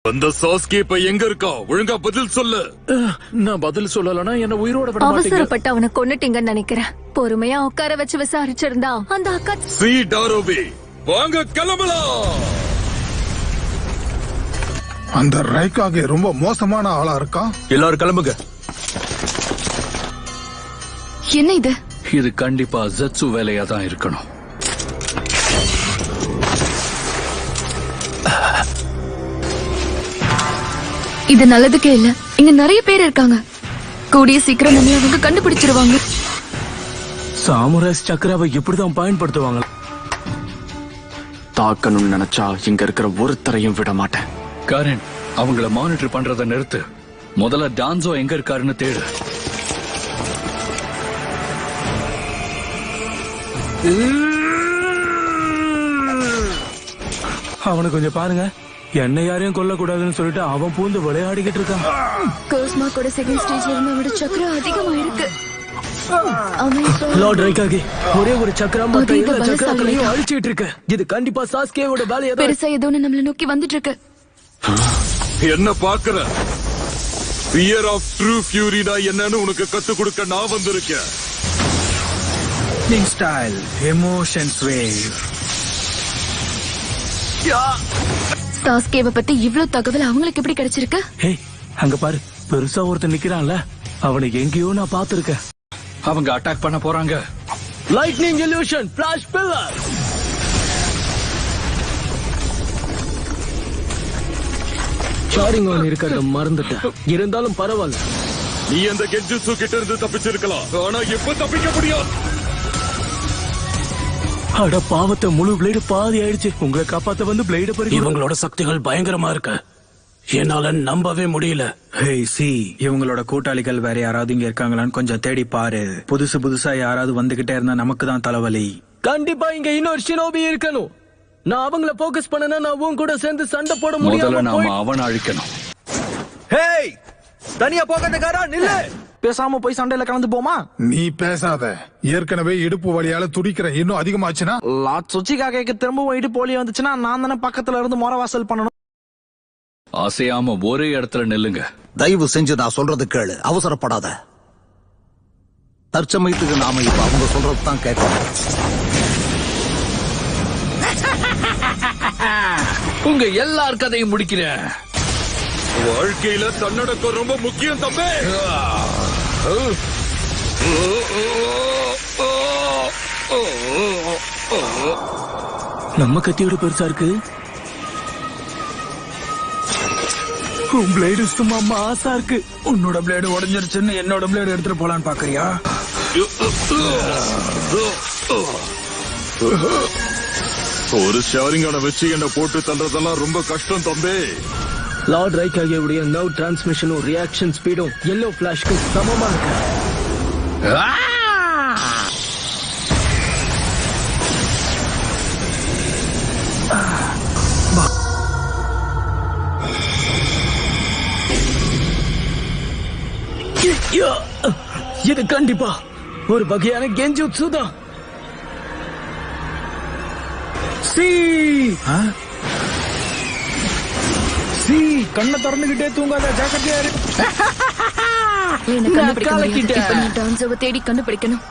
அந்த சாஸ்கே இப்ப எங்க இருக்கா? ஒழுங்கா பதில் சொல்லு. நான் பதில் சொல்லலனா என்ன உயிரோட விட மாட்டீங்க. அவசரப்பட்டு அவனை கொன்னுட்டீங்கன்னு நினைக்கிறேன். பொறுமையா உட்கார வச்சு விசாரிச்சிருந்தா அந்த அக்கா. சி டாரோபி, வாங்க கிளம்பலாம். அந்த ரைக்காகே ரொம்ப மோசமான ஆளா இருக்கா. எல்லாரும் கிளம்புங்க. என்ன இது? இது கண்டிப்பா ஜெட்சு வேலையா தான் இருக்கணும். இது நல்லதுக்கே இல்ல. இங்க நிறைய பேர் இருக்காங்க. கூடிய சீக்கிரம் நம்மள அவங்க கண்டுபிடிச்சிருவாங்க. சாமுராய் சக்கராவை எப்படிதான் பயன்படுத்துவாங்க? தாக்கணும்னு நினைச்சா இங்க இருக்கிற ஒருத்தரையும் விட மாட்டேன். காரன், அவங்கள மானிட்டர் பண்றத நிறுத்து. முதல்ல டான்சோ எங்க இருக்காருன்னு தேடு. அவனை கொஞ்சம் பாருங்க. என்ன யாரையும் கொல்ல கூடாதுன்னு சொல்லிட்டு அவன் பூந்து விளையாடிக்கிட்டு இருக்கான். கோஸ்மா கூட செகண்ட் ஸ்டேஜ்ல இருந்து அவனோட சக்கரம் அதிகமா இருக்கு. லார்ட் ரைக்காகே ஒரே ஒரு சக்கரம் மத்த எல்லா சக்கரங்களையும் அழிச்சிட்டு இருக்கு. இது கண்டிப்பா சாஸ்கேவோட வேலையா தான். பெருசா ஏதோ ஒண்ணு நம்மள நோக்கி வந்துட்டு இருக்கு. என்ன பாக்குற? ஃபியர் ஆஃப் ட்ரூ ஃபியூரினா என்னன்னு உனக்கு கத்து கொடுக்க நான் வந்திருக்கேன். Style emotions wave. சாஸ்கேவை பத்தி இவ்ளோ தகவல் அவங்களுக்கு எப்படி கிடைச்சிருக்கு? ஹே, அங்க பாரு, பெருசா ஒருத்தன் நிக்கிறான்ல, அவனை எங்கேயோ நான் பாத்துருக்கேன். அவங்க அட்டாக் பண்ண போறாங்க. Lightning illusion, flash pillar. Sharing on இருக்கிறத மறந்துட்டேன். இருந்தாலும் பரவாயில்ல. நீ அந்த கெஞ்சுசு கிட்ட இருந்து தப்பிச்சிருக்கலாம், ஆனா இப்ப தப்பிக்க முடியாது. அட பாவத்தை, முழு பிளேடு பாதி ஆயிடுச்சு. உங்களை காப்பாத்த வந்து பிளேடு பறிக்க. இவங்களோட சக்திகள் பயங்கரமா இருக்கு. என்னால நம்பவே முடியல. ஹேய் சி, இவங்களோட கூட்டாளிகள் வேற யாராவது இங்க இருக்காங்களான்னு கொஞ்சம் தேடி பாரு. புதுசா யாராவது வந்துகிட்டே இருந்தா நமக்கு தான் தலைவலி. கண்டிப்பா இங்க இன்னொரு ஷினோபி இருக்கணும். நான் அவங்கள போக்கஸ் பண்ணனா நான் உன் கூட சேர்ந்து சண்டை போட முடியாது. முதல்ல நாம அவனை அழிக்கணும். ஹேய், தனியா போகாதக்காரா நில்லு. பேசாம போய் சண்டையில கலந்து போமா? நீ பேசாத. ஏற்கனவே இடுப்பு வலியால துடிக்கிற, இன்னும் அதிகமாச்சுன்னா. லாட் சுச்சிகாகேக்கு திரும்பவும் இடுப்பு வலி வந்துச்சுன்னா நான் தானே பக்கத்துல இருந்து முறவாசல் பண்ணணும். அசையாம ஒரே இடத்துல நில்லுங்க. தயவு செஞ்சு நான் சொல்றது கேளு, அவசரப்படாத. தற்சமயத்துக்கு நாம இப்ப அவங்க சொல்றது தான் கேட்கணும். உங்க எல்லார் கதையும் முடிக்கிறேன். வாழ்க்கையில தன்னடக்கம் ரொம்ப முக்கியம் தம்பி. நம்ம கத்தியோட பெருசா இருக்கு. உன் பிளேடு சும்மா மாசா இருக்கு. உன்னோட பிளேடு உடஞ்சிருச்சுன்னு என்னோட பிளேடு எடுத்துட்டு போலான்னு பாக்குறியா? ஒரு ஷேரிங்கான வச்சு என்ன போட்டு தள்ளுறதெல்லாம் ரொம்ப கஷ்டம் தம்பி. லார்ட் ரைக்காகேவுடைய நர்வ் டிரான்ஸ்மிஷனும் ரியாக்ஷன் ஸ்பீடும் எல்லோ பிளாஷ்க்கு சமமா இருக்கு. இது கண்டிப்பா ஒரு வகையான கெஞ்சுட்சு தான். கண்ணை திறந்துகிட்டே தூங்காத, ஜாக்கிரதையா இரு. என்ன கண்டுபிடிக்க முடியாது. இப்ப நான் டான்சோவை தேடி கண்டுபிடிக்கணும்.